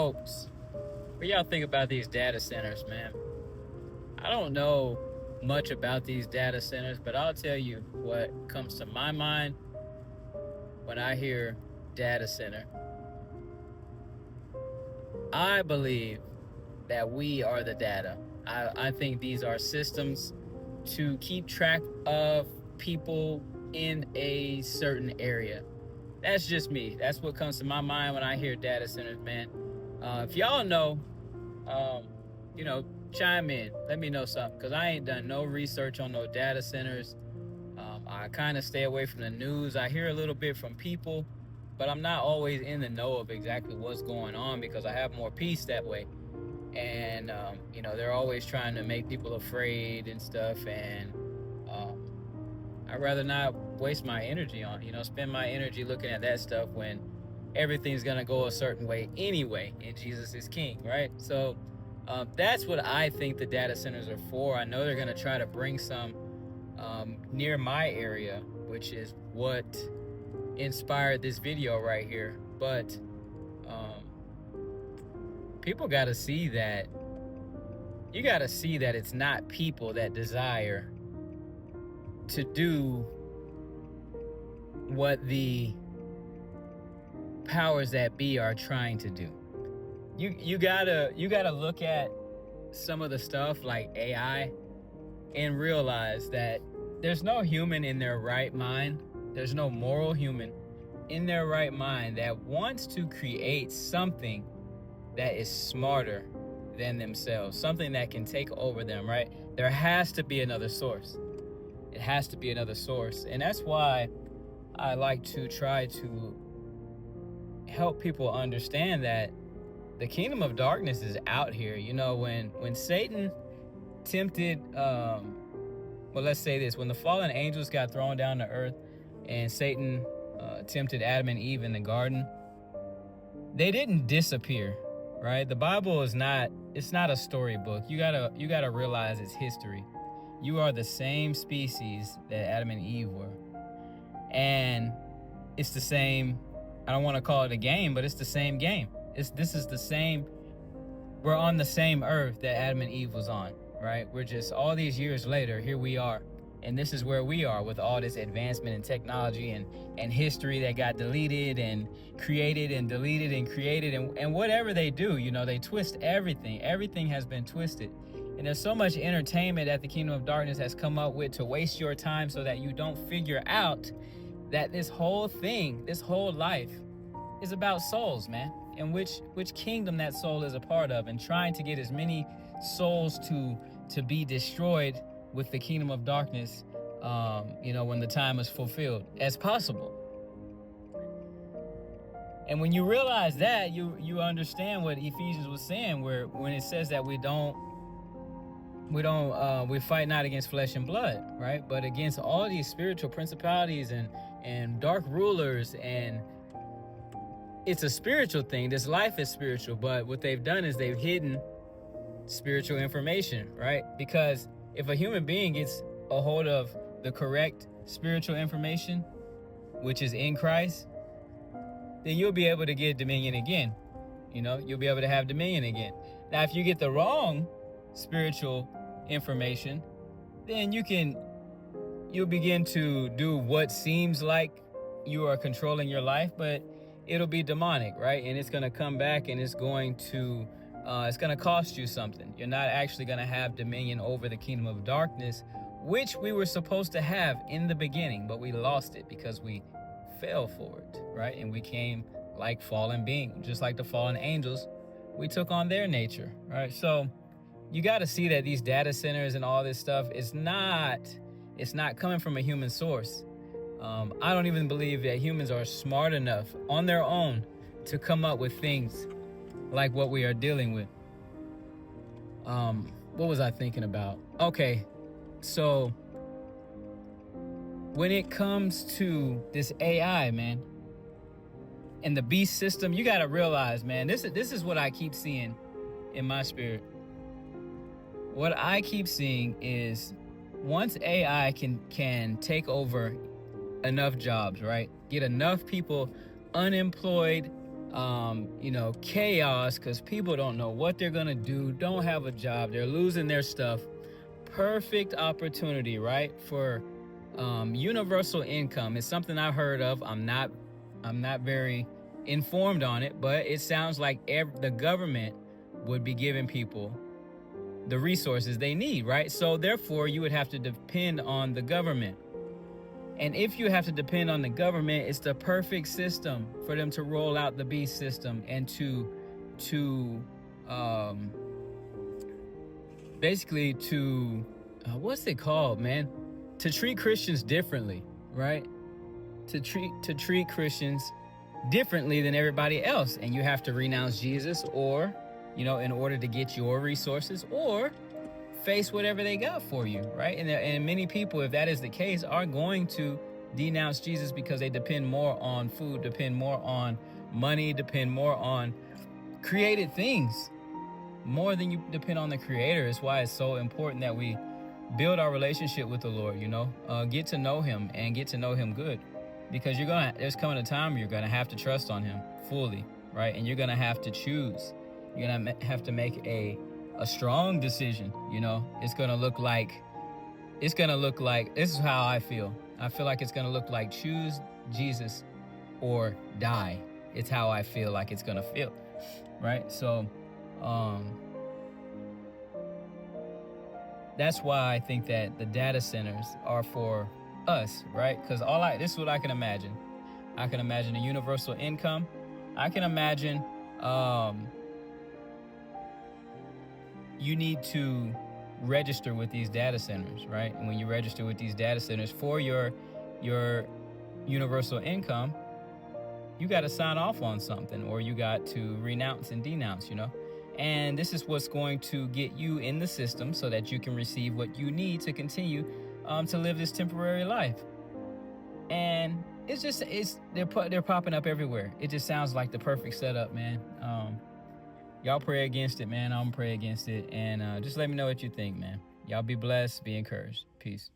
folks, what y'all think about these data centers, man? I don't know much about these data centers, but I'll tell you what comes to my mind when I hear data center. I believe that we are the data. I think these are systems to keep track of people in a certain area. That's just me. That's what comes to my mind when I hear data centers, man. If y'all know, chime in. Let me know something, because I ain't done no research on no data centers. I kind of stay away from the news. I hear a little bit from people, but I'm not always in the know of exactly what's going on because I have more peace that way. And, they're always trying to make people afraid and stuff. And I'd rather not waste my energy on, spend my energy looking at that stuff when everything's going to go a certain way anyway, and Jesus is king, right? So that's what I think the data centers are for. I know they're going to try to bring some near my area, which is what inspired this video right here. But people got to see that. You got to see that it's not people that desire to do what the powers that be are trying to do. You gotta look at some of the stuff like AI and realize that there's no human in their right mind. There's no moral human in their right mind that wants to create something that is smarter than themselves, something that can take over them, right? There has to be another source. It has to be another source. And that's why I like to try to help people understand that the kingdom of darkness is out here. When Satan tempted, let's say this, when the fallen angels got thrown down to earth and Satan tempted Adam and Eve in the garden, they didn't disappear, right? The Bible it's not a storybook. You gotta realize it's history. You are the same species that Adam and Eve were. And it's the same, I don't want to call it a game, but it's the same game. This is the same, we're on the same earth that Adam and Eve was on, right? We're just, all these years later, here we are. And this is where we are with all this advancement in technology and history that got deleted and created and deleted and created. And whatever they do, they twist everything. Everything has been twisted. And there's so much entertainment that the kingdom of darkness has come up with to waste your time so that you don't figure out that this whole thing, this whole life is about souls, man. And which kingdom that soul is a part of, and trying to get as many souls to be destroyed with the kingdom of darkness, when the time is fulfilled as possible. And when you realize that, you understand what Ephesians was saying, when it says that we fight not against flesh and blood, right? But against all these spiritual principalities and dark rulers. And it's a spiritual thing. This life is spiritual, but what they've done is they've hidden spiritual information, right? Because if a human being gets a hold of the correct spiritual information, which is in Christ, then you'll be able to get dominion again. You'll be able to have dominion again. Now, if you get the wrong spiritual information, then you'll begin to do what seems like you are controlling your life, but it'll be demonic, right? And it's going to come back and it's going to cost you something. You're not actually going to have dominion over the kingdom of darkness, which we were supposed to have in the beginning, but we lost it because we fell for it, right? And we came like fallen beings, just like the fallen angels. We took on their nature, right? So you got to see that these data centers and all this stuff it's not coming from a human source. I don't even believe that humans are smart enough on their own to come up with things like what we are dealing with. What was I thinking about? Okay, so when it comes to this AI, man, and the beast system, you got to realize, man, this is what I keep seeing in my spirit. What I keep seeing is once AI can take over enough jobs, right? Get enough people unemployed, chaos because people don't know what they're gonna do, don't have a job, they're losing their stuff. Perfect opportunity, right? For universal income. It's something I've heard of. I'm not very informed on it, but it sounds like the government would be giving people the resources they need, right? So therefore, you would have to depend on the government. And if you have to depend on the government, it's the perfect system for them to roll out the beast system and to basically to what's it called, man? To treat Christians differently, right? To treat Christians differently than everybody else, and you have to renounce Jesus, or in order to get your resources, or face whatever they got for you, right? And many people, if that is the case, are going to denounce Jesus because they depend more on food, depend more on money, depend more on created things more than you depend on the Creator. Is why it's so important that we build our relationship with the Lord, get to know Him and get to know Him good, because there's coming a time where you're gonna have to trust on Him fully, right? And you're gonna have to choose. You're gonna have to make a strong decision. It's gonna look like this is how I feel. I feel like it's gonna look like choose Jesus or die. It's how I feel like it's gonna feel, right? So that's why I think that the data centers are for us, right? Because this is what I can imagine. I can imagine a universal income. I can imagine you need to register with these data centers, right? And when you register with these data centers for your universal income, you got to sign off on something, or you got to renounce and denounce, And this is what's going to get you in the system so that you can receive what you need to continue to live this temporary life. And they're popping up everywhere. It just sounds like the perfect setup, man. Y'all pray against it, man. I'm gonna pray against it. And just let me know what you think, man. Y'all be blessed. Be encouraged. Peace.